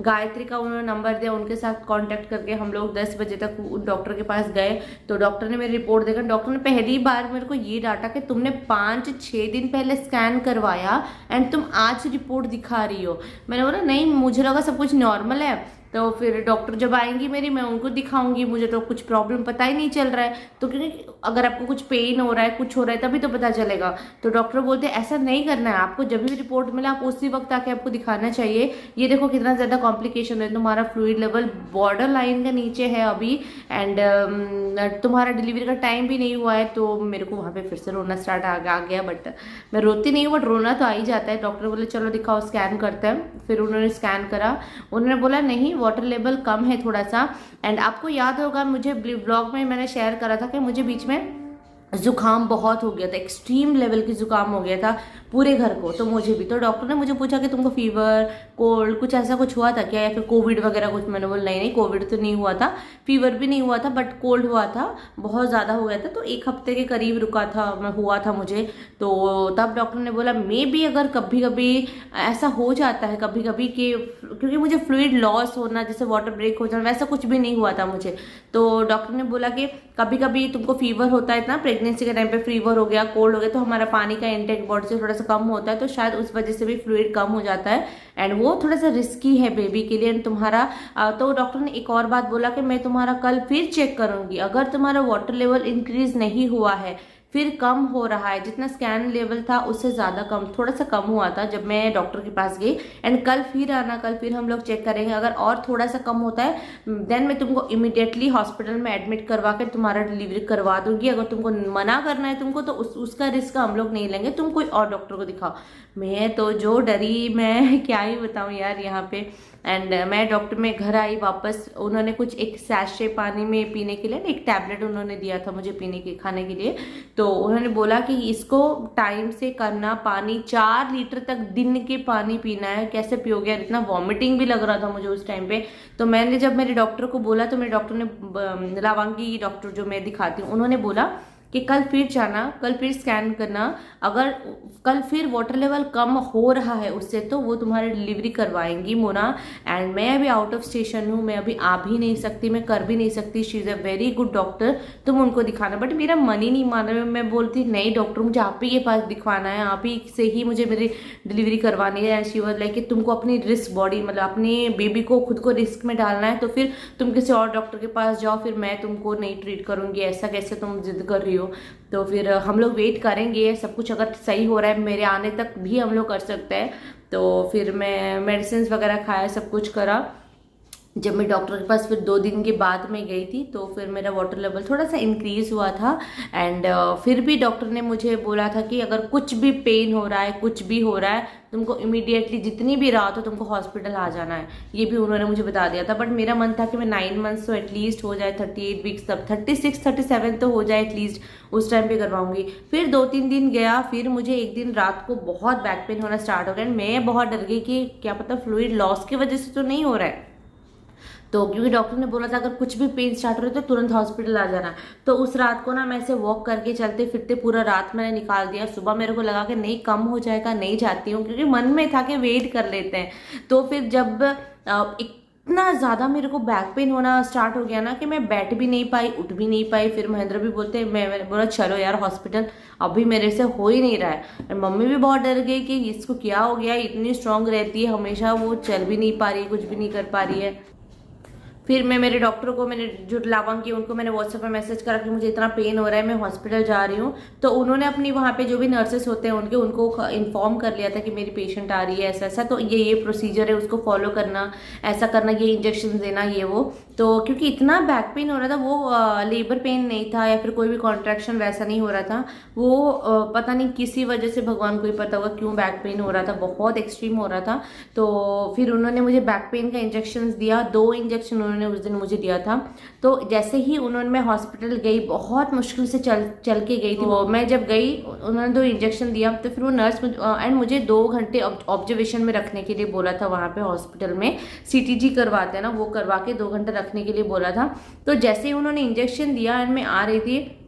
गायत्री का उन्होंने नंबर दिया, उनके साथ कांटेक्ट करके हम लोग 10 बजे तक उन डॉक्टर के पास गए। तो डॉक्टर ने मेरी रिपोर्ट देखा। डॉक्टर ने पहली बार मेरे को ये डाटा कि तुमने 5-6 दिन पहले स्कैन करवाया एंड तुम आज रिपोर्ट दिखा रही हो। मैंने बोला नहीं, मुझे लगा सब कुछ नॉर्मल है। तो फिर डॉक्टर जब आएंगी मेरी, मैं उनको दिखाऊंगी, मुझे तो कुछ प्रॉब्लम पता ही नहीं चल रहा है। तो क्योंकि अगर आपको कुछ पेन हो रहा है, कुछ हो रहा है, तभी तो पता चलेगा। तो डॉक्टर बोलते हैं ऐसा नहीं करना है, आपको जब भी रिपोर्ट मिला आप उसी वक्त आके आपको दिखाना चाहिए। ये देखो कितना ज़्यादा कॉम्प्लिकेशन है, तुम्हारा फ्लूइड लेवल बॉर्डर लाइन के नीचे है अभी, एंड तुम्हारा डिलीवरी का टाइम भी नहीं हुआ है। तो मेरे को वहाँ पे फिर से रोना स्टार्ट आ गया, बट मैं रोती नहीं हूँ, बट रोना तो आ ही जाता है। डॉक्टर बोले चलो दिखाओ, स्कैन करते हैं। फिर उन्होंने स्कैन करा, उन्होंने बोला नहीं, वाटर लेवल कम है थोड़ा सा। एंड आपको याद होगा मुझे ब्लॉग में मैंने शेयर करा था कि मुझे बीच में जुकाम बहुत हो गया था, एक्सट्रीम लेवल की जुकाम हो गया था पूरे घर को। तो मुझे भी, तो डॉक्टर ने मुझे पूछा कि तुमको फीवर, कोल्ड, कुछ ऐसा कुछ हुआ था क्या, या फिर कोविड वगैरह कुछ। मैंने बोला नहीं, कोविड तो नहीं हुआ था, फीवर भी नहीं हुआ था, बट कोल्ड हुआ था, बहुत ज़्यादा हो गया था। तो 1 हफ्ते के करीब रुका था, हुआ था मुझे। तो तब डॉक्टर ने बोला मे बी अगर कभी कभी ऐसा हो जाता है कभी कभी कि, क्योंकि मुझे फ्लूइड लॉस होना, जैसे वाटर ब्रेक हो जाना, वैसा कुछ भी नहीं हुआ था मुझे। तो डॉक्टर ने बोला कि कभी कभी तुमको फीवर होता है ना, प्रेगनेंसी के टाइम पे फीवर हो गया, कोल्ड हो गया, तो हमारा पानी का इंटेक बॉडी से थोड़ा सा कम होता है, तो शायद उस वजह से भी फ्लूइड कम हो जाता है। एंड वो थोड़ा सा रिस्की है बेबी के लिए तुम्हारा। तो डॉक्टर ने एक और बात बोला कि मैं तुम्हारा कल फिर चेक करूंगी, अगर तुम्हारा वाटर लेवल इंक्रीज नहीं हुआ है, फिर कम हो रहा है, जितना स्कैन लेवल था उससे ज़्यादा कम, थोड़ा सा कम हुआ था जब मैं डॉक्टर के पास गई, एंड कल फिर आना, कल फिर हम लोग चेक करेंगे। अगर और थोड़ा सा कम होता है देन मैं तुमको इमिडिएटली हॉस्पिटल में एडमिट करवा कर तुम्हारा डिलीवरी करवा दूंगी। अगर तुमको मना करना है तुमको, तो उसका रिस्क हम लोग नहीं लेंगे, तुम कोई और डॉक्टर को दिखाओ। मैं तो जो डरी, मैं क्या ही बताऊँ यार यहाँ पे। एंड मैं डॉक्टर में घर आई वापस, उन्होंने कुछ एक सैशे पानी में पीने के लिए, एक टैबलेट उन्होंने दिया था मुझे पीने के, खाने के लिए। तो उन्होंने बोला कि इसको टाइम से करना, पानी 4 लीटर तक दिन के पानी पीना है। कैसे पियोगे यार, इतना वॉमिटिंग भी लग रहा था मुझे उस टाइम पे। तो मैंने जब मेरे डॉक्टर को बोला, तो मेरे डॉक्टर ने, लावांगी डॉक्टर जो मैं दिखाती हूँ, उन्होंने बोला कि कल फिर जाना, कल फिर स्कैन करना, अगर कल फिर वाटर लेवल कम हो रहा है उससे, तो वो तुम्हारी डिलीवरी करवाएंगी मोना। एंड मैं अभी आउट ऑफ स्टेशन हूँ, मैं अभी आ भी नहीं सकती, मैं कर भी नहीं सकती। She is a very good doctor, तुम उनको दिखाना। बट मेरा मन ही नहीं मान रहा, मैं बोलती नहीं डॉक्टर मुझे आप ही के पास दिखवाना है, आप ही से ही मुझे मेरी डिलीवरी करवानी है। शी वाज लाइक कि तुमको अपनी रिस्क बॉडी, मतलब अपने बेबी को खुद को रिस्क में डालना है, तो फिर तुम किसी और डॉक्टर के पास जाओ, फिर मैं तुमको नहीं ट्रीट करूँगी, ऐसा कैसे तुम जिद कर रही हो। तो फिर हम लोग वेट करेंगे, सब कुछ अगर सही हो रहा है मेरे आने तक भी हम लोग कर सकते हैं। तो फिर मैं मेडिसिन वगैरह खाया, सब कुछ करा। जब मैं डॉक्टर के पास फिर 2 दिन के बाद में गई थी, तो फिर मेरा वाटर लेवल थोड़ा सा इंक्रीज हुआ था। एंड फिर भी डॉक्टर ने मुझे बोला था कि अगर कुछ भी पेन हो रहा है, कुछ भी हो रहा है, तुमको इमीडिएटली जितनी भी रात हो तुमको हॉस्पिटल आ जाना है। ये भी उन्होंने मुझे बता दिया था। बट मेरा मन था कि मैं 9 मंथ्स तो एटलीस्ट हो जाए, 38 वीक्स, तब 36 37 तो हो जाए एटलीस्ट, उस टाइम पे करवाऊंगी। फिर 2-3 दिन गया, फिर मुझे एक दिन रात को बहुत बैक पेन होना स्टार्ट हो गया। मैं बहुत डर गई कि क्या पता फ्लूइड लॉस की वजह से तो नहीं हो रहा है। तो क्योंकि डॉक्टर ने बोला था अगर कुछ भी पेन स्टार्ट हो रहा है तो तुरंत हॉस्पिटल आ जाना। तो उस रात को ना मैं ऐसे वॉक करके चलते फिरते पूरा रात मैंने निकाल दिया। सुबह मेरे को लगा कि नहीं कम हो जाएगा, नहीं जाती हूँ, क्योंकि मन में था कि वेट कर लेते हैं। तो फिर जब इतना ज़्यादा मेरे को बैक पेन होना स्टार्ट हो गया ना कि मैं बैठ भी नहीं पाई, उठ भी नहीं पाई। फिर महेंद्र भी बोलते, मैंने बोला चलो यार हॉस्पिटल, अभी मेरे से हो ही नहीं रहा है। और मम्मी भी बहुत डर गई कि इसको क्या हो गया, इतनी स्ट्रांग रहती है हमेशा, वो चल भी नहीं पा रही है, कुछ भी नहीं कर पा रही है। फिर मैं मेरे डॉक्टर को, मैंने जो लावांग की उनको मैंने व्हाट्सएप पे मैसेज करा कि मुझे इतना पेन हो रहा है, मैं हॉस्पिटल जा रही हूँ। तो उन्होंने अपनी वहाँ पे जो भी नर्सेस होते हैं उनको इन्फॉर्म कर लिया था कि मेरी पेशेंट आ रही है ऐसा ऐसा, तो ये प्रोसीजर है, उसको फॉलो करना, ऐसा करना, ये इंजेक्शन देना, ये वो। तो क्योंकि इतना बैक पेन हो रहा था, वो लेबर पेन नहीं था या फिर कोई भी कॉन्ट्रैक्शन वैसा नहीं हो रहा था, वो पता नहीं किसी वजह से, भगवान को ही पता होगा क्यों बैक पेन हो रहा था, बहुत एक्सट्रीम हो रहा था। तो फिर उन्होंने मुझे बैक पेन का इंजेक्शन दिया, 2 इंजेक्शन उन्होंने उस दिन मुझे दिया था। तो जैसे ही मैं हॉस्पिटल गई, बहुत मुश्किल से चल के गई थी वो। मैं जब गई, उन्होंने 2 इंजेक्शन दिया, तो फिर वो नर्स एंड मुझे 2 घंटे ऑब्जर्वेशन में रखने के लिए बोला था वहाँ पे हॉस्पिटल में। CTG करवाते हैं ना, वो करवा के 2 घंटे रखने के लिए बोला था। तो जैसे ही उन्होंने इंजेक्शन दिया एंड मैं आ रही थी,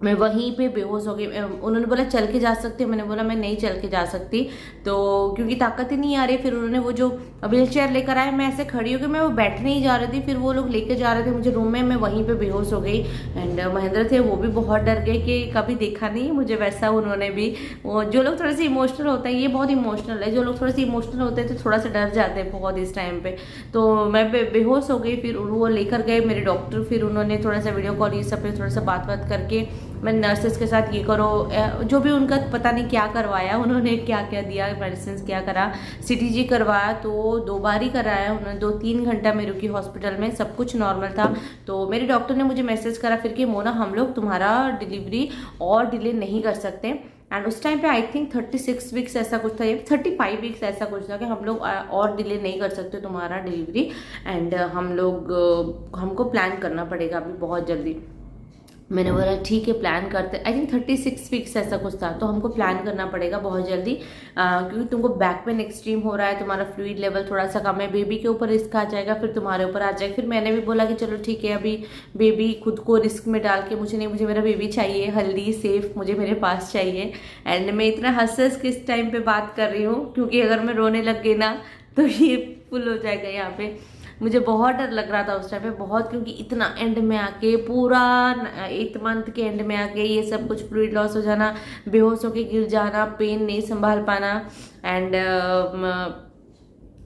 मैं वहीं पे बेहोश हो गई। उन्होंने बोला चल के जा सकती है, मैंने बोला मैं नहीं चल के जा सकती, तो क्योंकि ताकत ही नहीं आ रही। फिर उन्होंने वो जो व्हील चेयर लेकर आए, मैं ऐसे खड़ी हो गई, मैं वो बैठने ही जा रही थी, फिर वो लोग लेके जा रहे थे मुझे रूम में, मैं वहीं पे बेहोश हो गई। एंड महेंद्र थे, वो भी बहुत डर गए कि कभी देखा नहीं मुझे वैसा। उन्होंने भी, वो जो लोग थोड़े से इमोशनल होते हैं, ये बहुत इमोशनल है, जो लोग थोड़े से इमोशनल होते हैं तो थोड़ा सा डर जाते हैं बहुत इस टाइम पे। तो मैं बेहोश हो गई, फिर वो लेकर गए मेरे डॉक्टर, फिर उन्होंने थोड़ा सा वीडियो कॉल ये सब पे थोड़ा सा बात करके, मैं नर्सेस के साथ ये करो, जो भी उनका पता नहीं क्या करवाया उन्होंने, क्या क्या दिया, मेडिसिन क्या करा, CTG करवाया, तो 2 बार ही कराया उन्होंने। 2-3 घंटा मैं रुकी हॉस्पिटल में, सब कुछ नॉर्मल था। तो मेरे डॉक्टर ने मुझे मैसेज करा फिर कि मोना, हम लोग तुम्हारा डिलीवरी और डिले नहीं कर सकते। एंड उस टाइम पे आई थिंक 36 वीक्स ऐसा कुछ था, 35 वीक्स ऐसा कुछ था कि हम लोग और डिले नहीं कर सकते तुम्हारा डिलीवरी, एंड हमको प्लान करना पड़ेगा अभी बहुत जल्दी। मैंने बोला ठीक है, प्लान करते। आई थिंक 36 वीक्स ऐसा कुछ था, तो हमको प्लान करना पड़ेगा बहुत जल्दी, क्योंकि तुमको बैक पेन एक्सट्रीम हो रहा है, तुम्हारा फ्लूइड लेवल थोड़ा सा कम है, बेबी के ऊपर रिस्क आ जाएगा, फिर तुम्हारे ऊपर आ जाएगा। फिर मैंने भी बोला कि चलो ठीक है, अभी बेबी खुद को रिस्क में डाल के मुझे नहीं, मुझे मेरा बेबी चाहिए, हेल्दी सेफ मुझे मेरे पास चाहिए। एंड मैं इतना हंस के इस टाइम पे बात कर रही हूँ, क्योंकि अगर मैं रोने लग गई ना तो ये फुल हो जाएगा यहाँ पे। मुझे बहुत डर लग रहा था उस टाइम पे बहुत, क्योंकि इतना एंड में आके, पूरा 8th मंथ के एंड में आके ये सब कुछ, फ्लूइड लॉस हो जाना, बेहोश होके गिर जाना, पेन नहीं संभाल पाना, एंड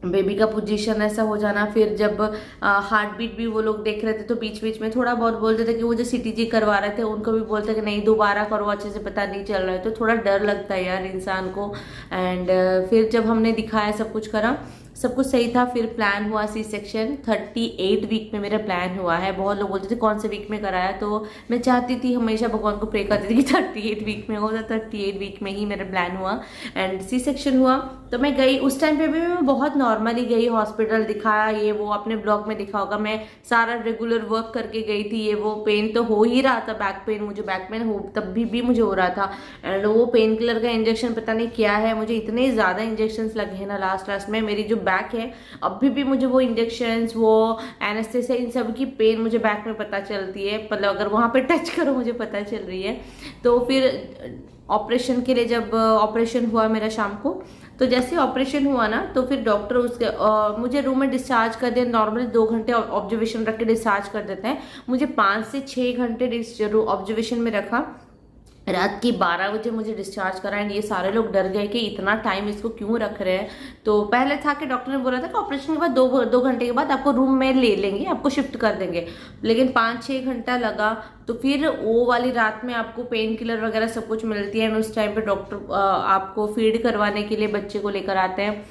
बेबी का पोजीशन ऐसा हो जाना। फिर जब हार्ट बीट भी वो लोग देख रहे थे तो बीच बीच में थोड़ा बहुत बोलते थे कि वो जो CTG करवा रहे थे उनको भी बोलते कि नहीं दोबारा करो, अच्छे से पता नहीं चल रहा है, तो थोड़ा डर लगता है यार इंसान को। एंड फिर जब हमने दिखाया, सब कुछ करा, सब कुछ सही था, फिर प्लान हुआ C-सेक्शन। 38 वीक में मेरा प्लान हुआ है। बहुत लोग बोलते थे कौन से वीक में कराया, तो मैं चाहती थी, हमेशा भगवान को प्रे करती थी कि 38 वीक में हो, तो 38 वीक में ही मेरा प्लान हुआ एंड C-सेक्शन हुआ। तो मैं गई, उस टाइम पे भी मैं बहुत नॉर्मली गई हॉस्पिटल, दिखाया, ये वो अपने ब्लॉग में दिखा होगा, मैं सारा रेगुलर वर्क करके गई थी, ये वो। पेन तो हो ही रहा था, बैक पेन, मुझे बैक पेन हो तब भी मुझे हो रहा था। एंड वो पेन किलर का इंजेक्शन पता नहीं क्या है, मुझे इतने ज़्यादा इंजेक्शन लगे हैं ना लास्ट में, मेरी जो बैक है अभी भी मुझे वो इंजेक्शंस, वो एनेस्थेसिया, इन सब की पेन मुझे बैक में पता चलती है, मतलब अगर वहाँ पे टच करो मुझे पता चल रही है। तो फिर ऑपरेशन के लिए, जब ऑपरेशन हुआ मेरा शाम को, तो जैसे ऑपरेशन हुआ ना, तो फिर डॉक्टर उसके मुझे रूम में डिस्चार्ज कर दिया। नॉर्मली 2 घंटे ऑब्जर्वेशन रख के डिस्चार्ज कर देते हैं, मुझे 5 से 6 घंटे ऑब्जर्वेशन में रखा। रात की 12 बजे मुझे डिस्चार्ज करा। एंड ये सारे लोग डर गए कि इतना टाइम इसको क्यों रख रहे हैं। तो पहले था कि डॉक्टर ने बोला था कि ऑपरेशन के बाद 2 घंटे के बाद आपको रूम में ले लेंगे, आपको शिफ्ट कर देंगे, लेकिन 5-6 घंटा लगा। तो फिर वो वाली रात में आपको पेन किलर वगैरह सब कुछ मिलती है, एंड उस टाइम पे डॉक्टर आपको फीड करवाने के लिए बच्चे को लेकर आते हैं।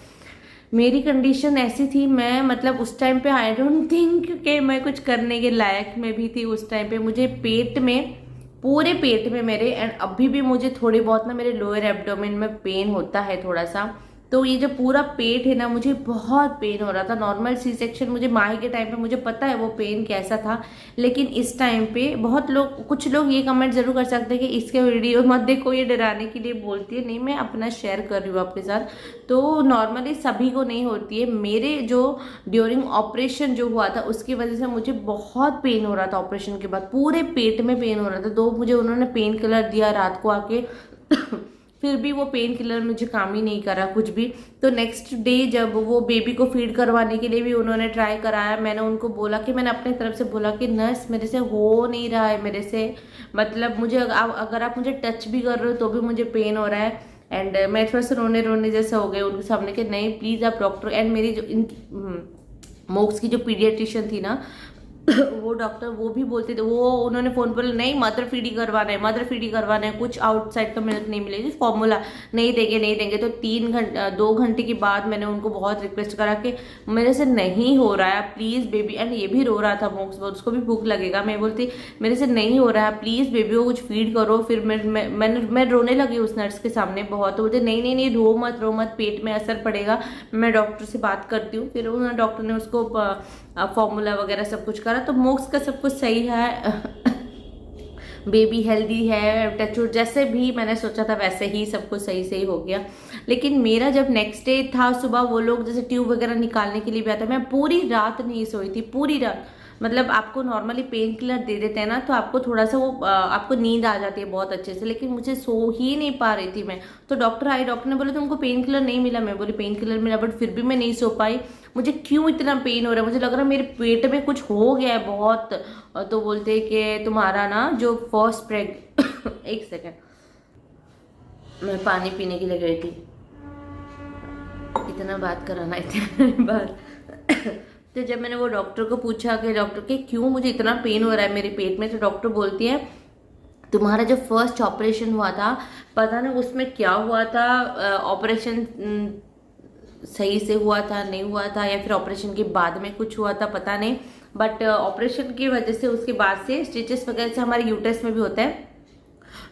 मेरी कंडीशन ऐसी थी, मैं मतलब उस टाइम पे आई डोंट थिंक कि मैं कुछ करने के लायक में भी थी उस टाइम पे। मुझे पेट में, पूरे पेट में मेरे, एंड अभी भी मुझे थोड़ी बहुत ना मेरे लोअर एब्डोमेन में पेन होता है थोड़ा सा। तो ये जो पूरा पेट है ना, मुझे बहुत पेन हो रहा था। नॉर्मल C-सेक्शन मुझे माही के टाइम पे मुझे पता है वो पेन कैसा था, लेकिन इस टाइम पे बहुत लोग, कुछ लोग ये कमेंट जरूर कर सकते हैं कि इसके वीडियो मत देखो, ये डराने के लिए बोलती है। नहीं, मैं अपना शेयर कर रही हूँ आपके साथ। तो नॉर्मली सभी को नहीं होती है, मेरे जो ड्यूरिंग ऑपरेशन जो हुआ था उसकी वजह से मुझे बहुत पेन हो रहा था। ऑपरेशन के बाद पूरे पेट में पेन हो रहा था। तो मुझे उन्होंने पेन किलर दिया रात को आके फिर भी वो पेन किलर मुझे काम ही नहीं करा कुछ भी। तो नेक्स्ट डे जब वो बेबी को फीड करवाने के लिए भी उन्होंने ट्राई कराया, मैंने उनको बोला कि, मैंने अपने तरफ से बोला कि नर्स मेरे से हो नहीं रहा है, मेरे से मतलब मुझे अगर आप मुझे टच भी कर रहे हो तो भी मुझे पेन हो रहा है। एंड मैं थोड़ा सा रोने जैसा हो गए उनके सामने कि नहीं प्लीज़ आप डॉक्टर, एंड मेरी जो मोक्स की जो पीडियाट्रिशियन थी ना वो डॉक्टर वो भी बोलते थे, वो उन्होंने फ़ोन पर नहीं मदर फीड ही करवाना है, मदर फीड ही करवाना है, कुछ आउटसाइड का मिल्क नहीं मिलेगी, फॉर्मूला नहीं देंगे नहीं देंगे। तो 2 घंटे के बाद मैंने उनको बहुत रिक्वेस्ट करा कि मेरे से नहीं हो रहा है प्लीज़ बेबी, एंड ये भी रो रहा था मोक्स, उसको भी भूख लगेगा। मैं बोलती मेरे से नहीं हो रहा है प्लीज़ बेबी को कुछ फीड करो। फिर मैं रोने लगी उस नर्स के सामने बहुत, तो बोलते नहीं नहीं नहीं रो मत पेट में असर पड़ेगा, मैं डॉक्टर से बात करती हूँ। फिर उन्होंने डॉक्टर ने उसको फॉर्मूला वगैरह सब कुछ करा, तो मोक्स का सब कुछ सही है, बेबी हेल्दी है, टचवुड जैसे भी मैंने सोचा था वैसे ही सब कुछ सही सही हो गया। लेकिन मेरा जब नेक्स्ट डे था सुबह, वो लोग जैसे ट्यूब वगैरह निकालने के लिए भी आता, मैं पूरी रात नहीं सोई थी, पूरी रात। मतलब आपको नॉर्मली पेन किलर दे देते हैं ना, तो आपको थोड़ा सा वो आपको नींद आ जाती है बहुत अच्छे से, लेकिन मुझे सो ही नहीं पा रही थी मैं। तो डॉक्टर आई, डॉक्टर ने बोला तुमको पेन किलर नहीं मिला, मैं बोली पेन किलर मिला, बट फिर भी मैं नहीं सो पाई। मुझे क्यों इतना पेन हो रहा है, मुझे लग रहा है मेरे पेट में कुछ हो गया है बहुत। तो बोलते कि तुम्हारा ना जो फर्स्ट एक सेकेंड, मैं पानी पीने के लिए गई थी, इतना बात कराना इतनी बात तो जब मैंने वो डॉक्टर को पूछा कि डॉक्टर के क्यों मुझे इतना पेन हो रहा है मेरे पेट में, तो डॉक्टर बोलती है तुम्हारा जो फर्स्ट ऑपरेशन हुआ था, पता ना उसमें क्या हुआ था, ऑपरेशन सही से हुआ था नहीं हुआ था, या फिर ऑपरेशन के बाद में कुछ हुआ था पता नहीं, बट ऑपरेशन की वजह से उसके बाद से स्टिचेस वगैरह से हमारे यूट्रस में भी होता है,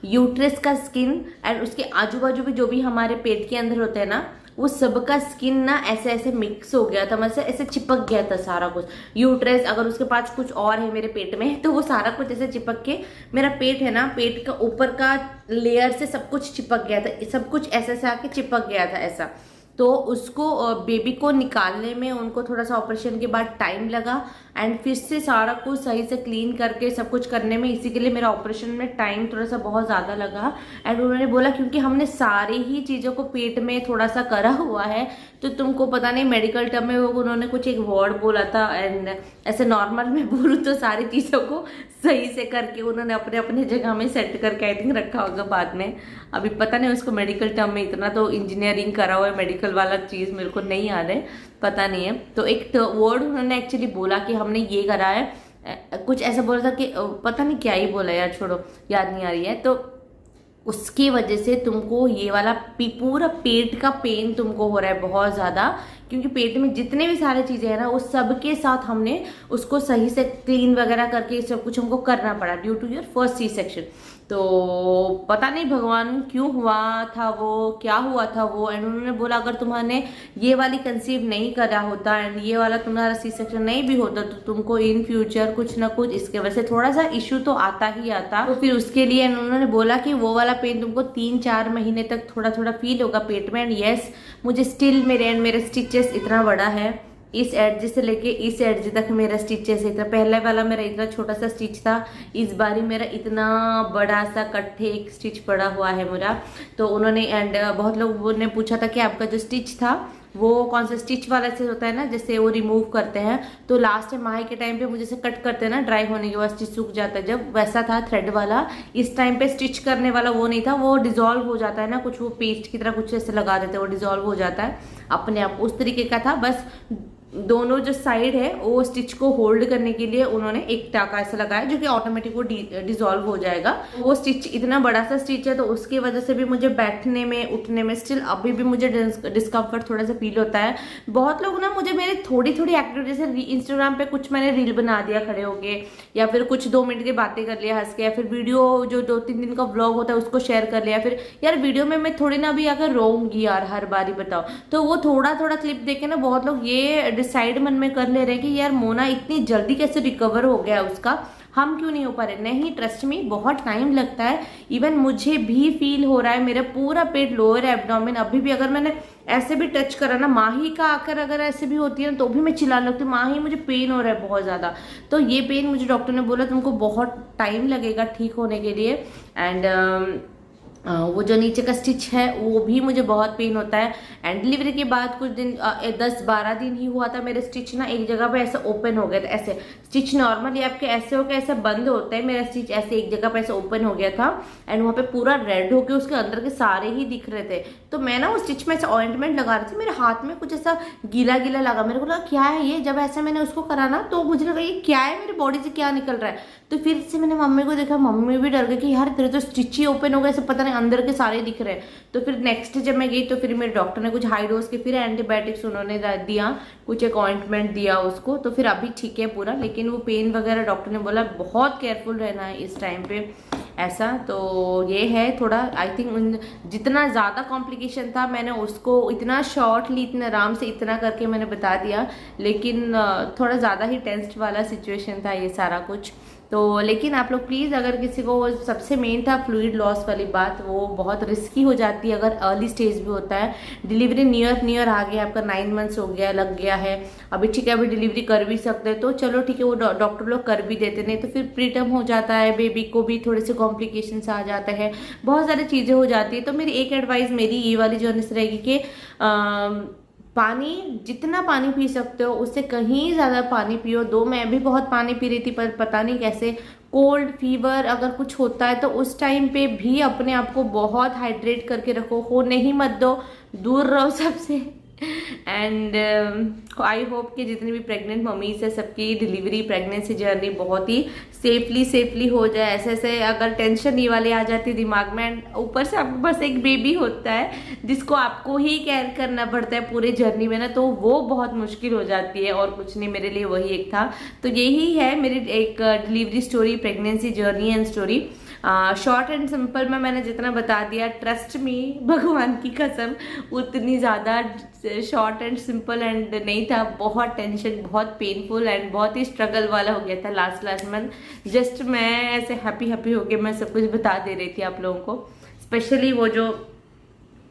यूट्रस का स्किन एंड उसके आजू बाजू भी जो भी हमारे पेट के अंदर होता है ना, वो सबका स्किन ना ऐसे ऐसे मिक्स हो गया था, मतलब ऐसे चिपक गया था सारा कुछ। यूट्रस अगर उसके पास कुछ और है मेरे पेट में, तो वो सारा कुछ ऐसे चिपक के, मेरा पेट है ना, पेट का ऊपर का लेयर से सब कुछ चिपक गया था, सब कुछ ऐसे ऐसे आके चिपक गया था ऐसा। तो उसको बेबी को निकालने में उनको थोड़ा सा ऑपरेशन के बाद टाइम लगा, एंड फिर से सारा कुछ सही से क्लीन करके सब कुछ करने में, इसी के लिए मेरा ऑपरेशन में टाइम थोड़ा सा बहुत ज़्यादा लगा। एंड उन्होंने बोला क्योंकि हमने सारी ही चीज़ों को पेट में थोड़ा सा करा हुआ है, तो तुमको पता नहीं मेडिकल टर्म में उन्होंने कुछ एक वर्ड बोला था, एंड ऐसे नॉर्मल में बोलूँ तो सारी चीज़ों को सही से करके उन्होंने अपने अपने जगह में सेट करके आई थिंक रखा होगा बाद में। अभी पता नहीं उसको मेडिकल टर्म में, इतना तो इंजीनियरिंग करा हुआ है, मेडिकल वाला चीज़ मेरे को नहीं याद है, पता नहीं है। तो एक वर्ड उन्होंने एक्चुअली बोला कि हमने ये करा है, कुछ ऐसा बोला था कि पता नहीं क्या ही बोला यार, छोड़ो याद नहीं आ रही है। तो उसकी वजह से तुमको ये वाला पूरा पेट का पेन तुमको हो रहा है बहुत ज़्यादा, क्योंकि पेट में जितने भी सारे चीज़ें हैं ना, वो सब के साथ हमने उसको सही से क्लीन वगैरह करके सब कुछ हमको करना पड़ा due to your first C section. तो पता नहीं भगवान क्यों हुआ था वो, क्या हुआ था वो। एंड उन्होंने बोला अगर तुम्हारे ये वाली कंसीव नहीं करा होता एंड ये वाला तुम्हारा सी सेक्शन नहीं भी होता, तो तुमको इन फ्यूचर कुछ ना कुछ इसके वजह से थोड़ा सा इशू तो आता ही आता। तो फिर उसके लिए उन्होंने बोला कि वो वाला पेन तुमको 3-4 महीने तक थोड़ा थोड़ा फील होगा पेट में। एंड यस, मुझे स्टिल मेरे स्टिचेस इतना बड़ा है, इस एड्ज से लेके इस एड्ज तक मेरा स्टिचेस इतना, पहले वाला मेरा इतना छोटा सा स्टिच था, इस बारी मेरा इतना बड़ा सा कट्ठे एक स्टिच पड़ा हुआ है मेरा। तो उन्होंने एंड बहुत लोगों ने पूछा था कि आपका जो स्टिच था वो कौन सा स्टिच वाला से होता है ना, जैसे वो रिमूव करते हैं, तो लास्ट टाइम माही के टाइम पे मुझे से कट करते हैं ना, ड्राई होने के बाद स्टिच सूख जाता है जब, वैसा था थ्रेड वाला। इस टाइम पे स्टिच करने वाला वो नहीं था, वो डिजोल्व हो जाता है ना, कुछ वो पेस्ट की तरह कुछ ऐसे लगा देते हैं, वो डिजोल्व हो जाता है अपने आप, उस तरीके का था। बस दोनों जो साइड है वो स्टिच को होल्ड करने के लिए उन्होंने एक टाका ऐसा लगाया जो कि ऑटोमेटिक वो डिसॉल्व हो जाएगा। वो स्टिच इतना बड़ा सा स्टिच है, तो उसकी वजह से भी मुझे बैठने में उठने में स्टिल अभी भी मुझे डिस्कम्फर्ट थोड़ा सा फील होता है। बहुत लोग ना मुझे मेरे थोड़ी थोड़ी एक्टिविटी से इंस्टाग्राम पे कुछ मैंने रील बना दिया खड़े होके, या फिर कुछ 2 मिनट की बातें कर लिया हंस के, या फिर वीडियो जो 2-3 दिन का व्लॉग होता है उसको शेयर कर लिया। फिर यार वीडियो में मैं थोड़ी ना भी अगर रोऊंगी यार हर बारी, बताओ। तो वो थोड़ा थोड़ा क्लिप देखे ना बहुत लोग ये डिसाइड मन में कर ले रहे हैं कि यार मोना इतनी जल्दी कैसे रिकवर हो गया उसका, हम क्यों नहीं हो पा रहे। नहीं, ट्रस्ट मी, बहुत टाइम लगता है। इवन मुझे भी फील हो रहा है, मेरा पूरा पेट, लोअर एब्डोमेन, अभी भी अगर मैंने ऐसे भी टच करा ना, माही का आकर अगर ऐसे भी होती है ना, तो भी मैं चिल्लाने लगती हूँ माही मुझे पेन हो रहा है बहुत ज़्यादा। तो ये पेन मुझे डॉक्टर ने बोला तुमको बहुत टाइम लगेगा ठीक होने के लिए। एंड वो जो नीचे का स्टिच है वो भी मुझे बहुत पेन होता है। एंड डिलीवरी के बाद कुछ दिन 10-12 दिन ही हुआ था, मेरे स्टिच ना एक जगह पे ऐसे ओपन हो गए थे। ऐसे स्टिच नॉर्मली आपके ऐसे होकर ऐसे बंद होता है, मेरा स्टिच ऐसे एक जगह पे ऐसे ओपन हो गया था एंड वहाँ पे पूरा रेड होके उसके अंदर के सारे ही दिख रहे थे। तो मैं ना वो स्टिच में ऐसे ऑइंटमेंट लगा रही थी, मेरे हाथ में कुछ ऐसा गीला गीला लगा, मेरे को लगा क्या है ये। जब ऐसे मैंने उसको करा ना तो मुझे लगा ये क्या है, मेरी बॉडी से क्या निकल रहा है। तो फिर से मैंने मम्मी को देखा, मम्मी भी डर गई कि यार तेरे तो स्टिच ही ओपन हो गए, ऐसे पता नहीं अंदर के सारे दिख रहे हैं। तो फिर नेक्स्ट जब मैं गई तो फिर मेरे डॉक्टर ने कुछ हाई डोज के फिर एंटीबायोटिक्स उन्होंने दिया, कुछ एक ऑइंटमेंट दिया उसको, तो फिर अभी ठीक है पूरा। लेकिन वो पेन वगैरह डॉक्टर ने बोला बहुत केयरफुल रहना है इस टाइम पे ऐसा। तो ये है थोड़ा, आई थिंक जितना ज़्यादा कॉम्प्लिकेशन था मैंने उसको इतना शॉर्टली इतने आराम से इतना करके मैंने बता दिया, लेकिन थोड़ा ज़्यादा ही टेंस्ड वाला सिचुएशन था ये सारा कुछ। तो लेकिन आप लोग प्लीज़, अगर किसी को सबसे मेन था फ्लूइड लॉस वाली बात, वो बहुत रिस्की हो जाती है अगर अर्ली स्टेज भी होता है। डिलीवरी नियर आ गया, आपका 9 मंथ्स हो गया, लग गया है अभी, ठीक है अभी डिलीवरी कर भी सकते हैं तो चलो ठीक है, वो डॉक्टर लोग कर भी देते, नहीं तो फिर प्रीटर्म हो जाता है, बेबी को भी थोड़े से कॉम्प्लिकेशंस आ जाते हैं, बहुत सारी चीज़ें हो जाती है। तो मेरी एक एडवाइस मेरी ये वाली जर्नी से रहेगी कि पानी, जितना पानी पी सकते हो उससे कहीं ज़्यादा पानी पियो। मैं भी बहुत पानी पी रही थी, पर पता नहीं कैसे कोल्ड फीवर अगर कुछ होता है तो उस टाइम पे भी अपने आप को बहुत हाइड्रेट करके रखो, होने ही मत दो, दूर रहो सबसे। एंड आई होप कि जितनी भी प्रेग्नेंट मम्मीज है सबकी डिलीवरी प्रेगनेंसी जर्नी बहुत ही सेफली हो जाए। ऐसे अगर टेंशन ये वाली आ जाती दिमाग में, एंड ऊपर से आपके पास एक बेबी होता है जिसको आपको ही केयर करना पड़ता है पूरे जर्नी में ना, तो वो बहुत मुश्किल हो जाती है। और कुछ नहीं, मेरे लिए वही एक था। तो यही है मेरी एक delivery story, pregnancy journey and story. Short and simple में मैंने जितना बता दिया, ट्रस्ट मी, भगवान की कसम उतनी ज़्यादा शॉर्ट एंड सिंपल एंड नहीं था। बहुत टेंशन, बहुत पेनफुल एंड बहुत ही स्ट्रगल वाला हो गया था लास्ट मंथ। जस्ट मैं ऐसे हैप्पी होके मैं सब कुछ बता दे रही थी आप लोगों को। स्पेशली वो जो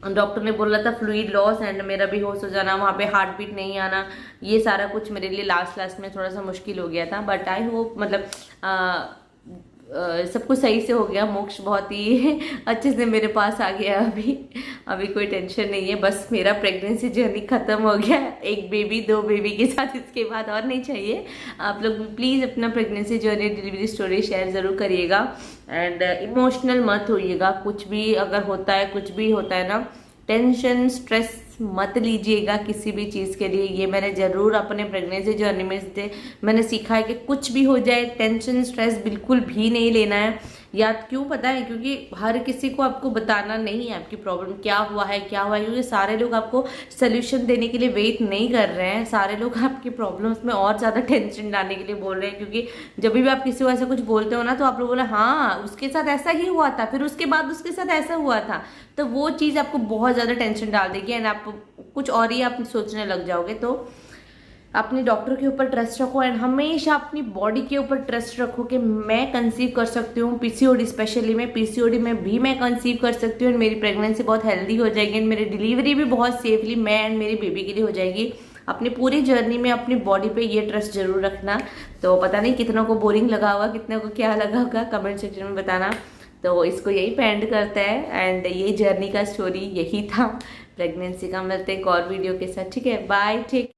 डॉक्टर ने बोला था फ्लूइड लॉस एंड मेरा बेहोश हो जाना, वहाँ पे हार्ट बीट नहीं आना, ये सारा कुछ मेरे लिए लास्ट में थोड़ा सा मुश्किल हो गया था। बट आई होप मतलब सब कुछ सही से हो गया। मोक्ष बहुत ही अच्छे से मेरे पास आ गया, अभी कोई टेंशन नहीं है। बस मेरा प्रेगनेंसी जर्नी खत्म हो गया, एक बेबी 2 बेबी के साथ, इसके बाद और नहीं चाहिए। आप लोग प्लीज़ अपना pregnancy journey, delivery story share ज़रूर करिएगा एंड इमोशनल मत होइएगा। कुछ भी अगर होता है, कुछ भी होता है ना, टेंशन स्ट्रेस मत लीजिएगा किसी भी चीज़ के लिए। ये मैंने ज़रूर अपने प्रेगनेंसी जर्नी में से मैंने सीखा है कि कुछ भी हो जाए टेंशन स्ट्रेस बिल्कुल भी नहीं लेना है। या क्यों पता है, क्योंकि हर किसी को आपको बताना नहीं है आपकी प्रॉब्लम क्या हुआ है, क्योंकि सारे लोग आपको सोल्यूशन देने के लिए वेट नहीं कर रहे हैं। सारे लोग आपकी प्रॉब्लम्स में और ज़्यादा टेंशन डालने के लिए बोल रहे हैं। क्योंकि जब भी आप किसी को ऐसा कुछ बोलते हो ना, तो आप लोग बोले हाँ उसके साथ ऐसा ही हुआ था, फिर उसके बाद उसके साथ ऐसा हुआ था, तो वो चीज़ आपको बहुत ज़्यादा टेंशन डाल देगी एंड आप कुछ और ही आप सोचने लग जाओगे। तो अपने डॉक्टर के ऊपर ट्रस्ट रखो एंड हमेशा अपनी बॉडी के ऊपर ट्रस्ट रखो कि मैं कंसीव कर सकती हूँ। पीसीओडी स्पेशली में, पीसीओडी में भी मैं कंसीव कर सकती हूँ एंड मेरी प्रेगनेंसी बहुत हेल्दी हो जाएगी एंड मेरी डिलीवरी भी बहुत सेफली मैं एंड मेरी बेबी के लिए हो जाएगी। अपनी पूरी जर्नी में अपनी बॉडी पे ये ट्रस्ट जरूर रखना। तो पता नहीं कितनों को बोरिंग लगा होगा, कितनों को क्या लगा होगा, कमेंट सेक्शन में बताना। तो इसको यही पे एंड करता है एंड ये जर्नी का स्टोरी यही था प्रेगनेंसी का। मिलते हैं एक और वीडियो के साथ, ठीक है, बाय, टेक